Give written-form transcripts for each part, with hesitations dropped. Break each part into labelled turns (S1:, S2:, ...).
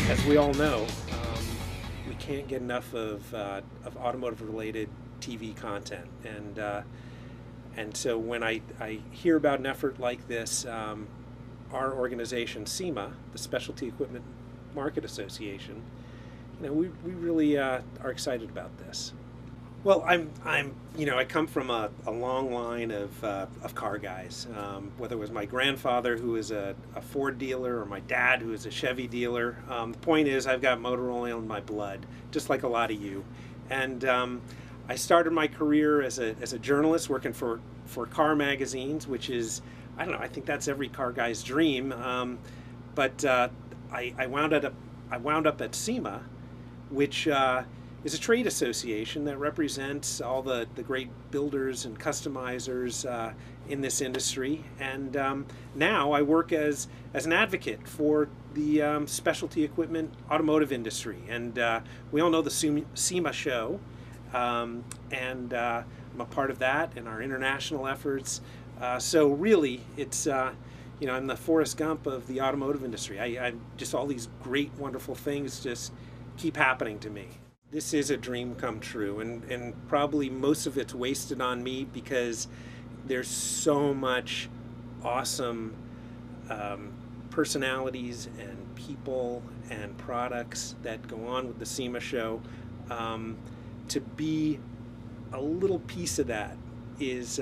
S1: As we all know, we can't get enough of automotive-related TV content, and so when I hear about an effort like this, our organization SEMA, the Specialty Equipment Market Association, we really are excited about this. Well, I come from a long line of car guys. Whether it was my grandfather, who was a Ford dealer, or my dad, who was a Chevy dealer. The point is, I've got motor oil in my blood, just like a lot of you. And I started my career as a journalist, working for car magazines, which is, I don't know, I think that's every car guy's dream. But I wound up at SEMA, which is a trade association that represents all the great builders and customizers in this industry. And now I work as an advocate for the specialty equipment automotive industry. And we all know the SEMA show, and I'm a part of that and our international efforts. So really, it's I'm the Forrest Gump of the automotive industry. I just, all these great, wonderful things just keep happening to me. This is a dream come true, and probably most of it's wasted on me because there's so much awesome personalities and people and products that go on with the SEMA show. To be a little piece of that is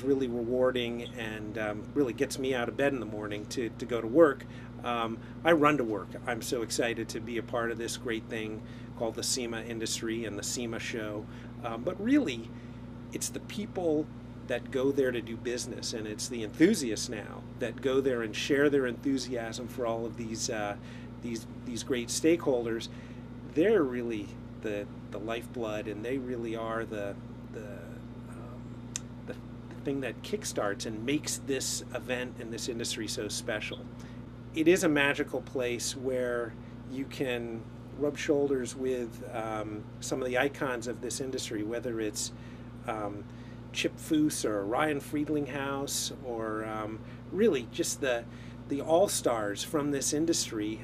S1: really rewarding, and really gets me out of bed in the morning to go to work. I run to work. I'm so excited to be a part of this great thing called the SEMA industry and the SEMA show. But really, it's the people that go there to do business, and it's the enthusiasts now that go there and share their enthusiasm for all of these great stakeholders. They're really the lifeblood, and they really are the thing that kickstarts and makes this event and this industry so special. It is a magical place where you can rub shoulders with some of the icons of this industry, whether it's Chip Foose or Ryan Friedlinghaus, or really just the all-stars from this industry.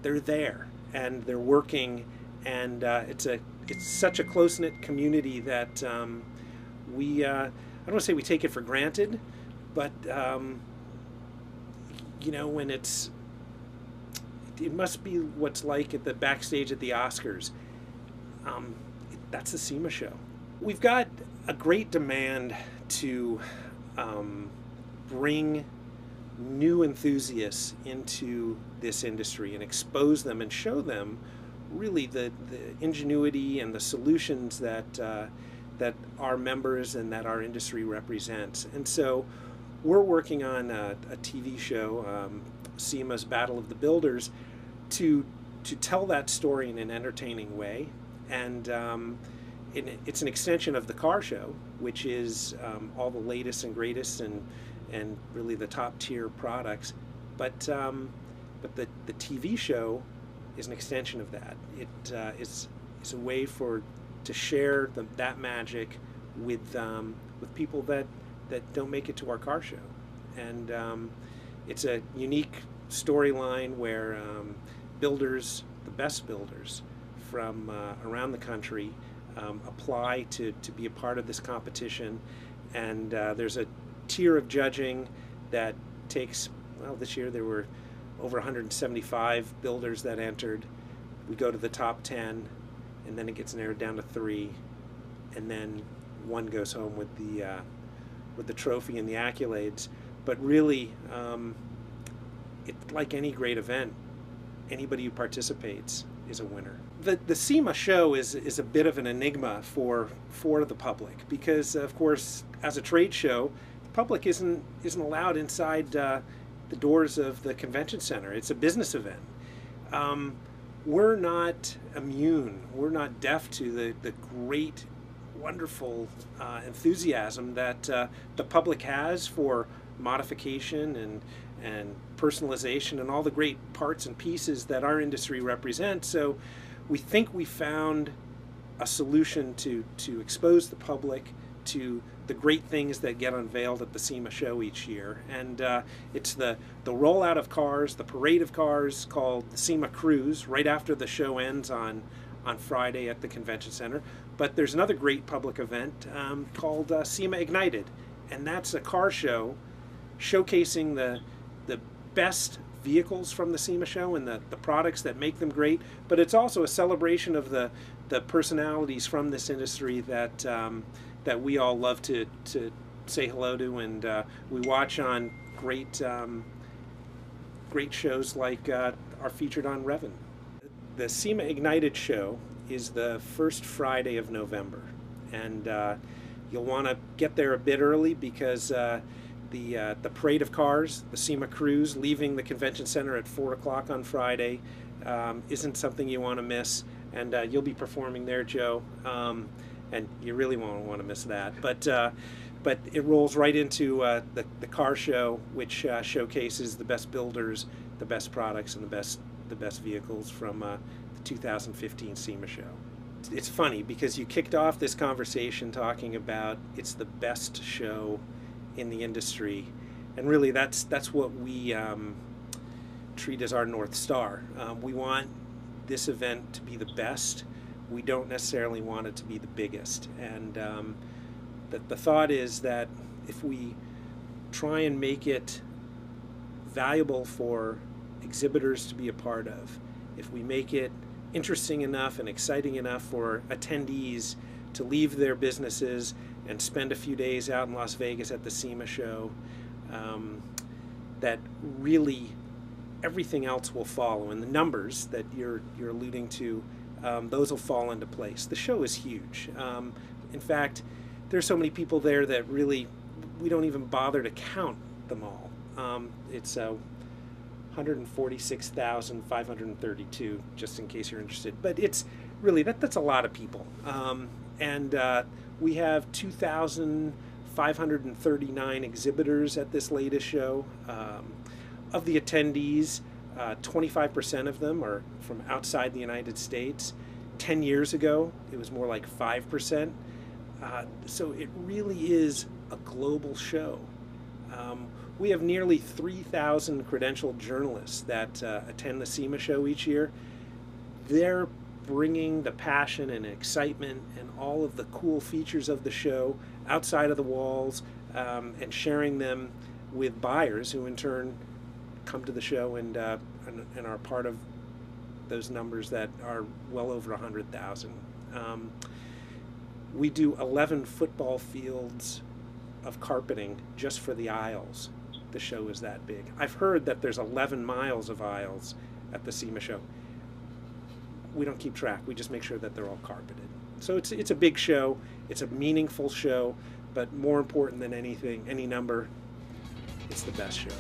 S1: They're there and they're working, and it's such a close-knit community that I don't want to say we take it for granted, but when it must be what's like at the backstage at the Oscars. That's the SEMA show. We've got a great demand to bring new enthusiasts into this industry and expose them and show them really the ingenuity and the solutions that our members and that our industry represents. And so we're working on a TV show, SEMA's Battle of the Builders, to tell that story in an entertaining way. And it's an extension of the car show, which is all the latest and greatest and really the top tier products. But the TV show is an extension of that. It is a way to share that magic with people that don't make it to our car show. And it's a unique storyline where builders, the best builders from around the country, apply to be a part of this competition. And there's a tier of judging that takes, well, this year there were over 175 builders that entered. We go to the top 10, and then it gets narrowed down to 3, and then one goes home with the trophy and the accolades. But really, it's like any great event. Anybody who participates is a winner. The SEMA show is a bit of an enigma for the public, because of course, as a trade show, the public isn't allowed inside the doors of the convention center. It's a business event. We're not immune. We're not deaf to the great, wonderful enthusiasm that the public has for modification and personalization and all the great parts and pieces that our industry represents. So we think we found a solution to expose the public to the great things that get unveiled at the SEMA show each year. And it's the rollout of cars, the parade of cars called the SEMA Cruise, right after the show ends on Friday at the convention center. But there's another great public event called SEMA Ignited, and that's a car show showcasing the best vehicles from the SEMA show and the products that make them great. But it's also a celebration of the personalities from this industry that that we all love to say hello to, and we watch on great shows like are featured on REV'N. The SEMA Ignited show is the first Friday of November, and you'll want to get there a bit early because the parade of cars, the SEMA Cruise, leaving the convention center at 4 o'clock on Friday isn't something you want to miss, and you'll be performing there, Joe, and you really won't want to miss that. But it rolls right into the car show, which showcases the best builders, the best products, and the best vehicles from the 2015 SEMA show. It's funny because you kicked off this conversation talking about it's the best show in the industry, and really that's what we treat as our North Star. We want this event to be the best. We don't necessarily want it to be the biggest, and the thought is that if we try and make it valuable for exhibitors to be a part of, if we make it interesting enough and exciting enough for attendees to leave their businesses and spend a few days out in Las Vegas at the SEMA show, that really everything else will follow, and the numbers that you're alluding to, those will fall into place. The show is huge. In fact, there's so many people there that really we don't even bother to count them all. It's 146,532, just in case you're interested. But it's really, that's a lot of people. And we have 2,539 exhibitors at this latest show. Of the attendees, 25% of them are from outside the United States. 10 years ago, it was more like 5%. So it really is a global show. We have nearly 3,000 credentialed journalists that attend the SEMA show each year. They're bringing the passion and excitement and all of the cool features of the show outside of the walls, and sharing them with buyers who in turn come to the show and are part of those numbers that are well over 100,000. We do 11 football fields of carpeting just for the aisles. The show is that big. I've heard that there's 11 miles of aisles at the SEMA show. We don't keep track. We just make sure that they're all carpeted. So it's a big show. It's a meaningful show, but more important than anything, any number, it's the best show.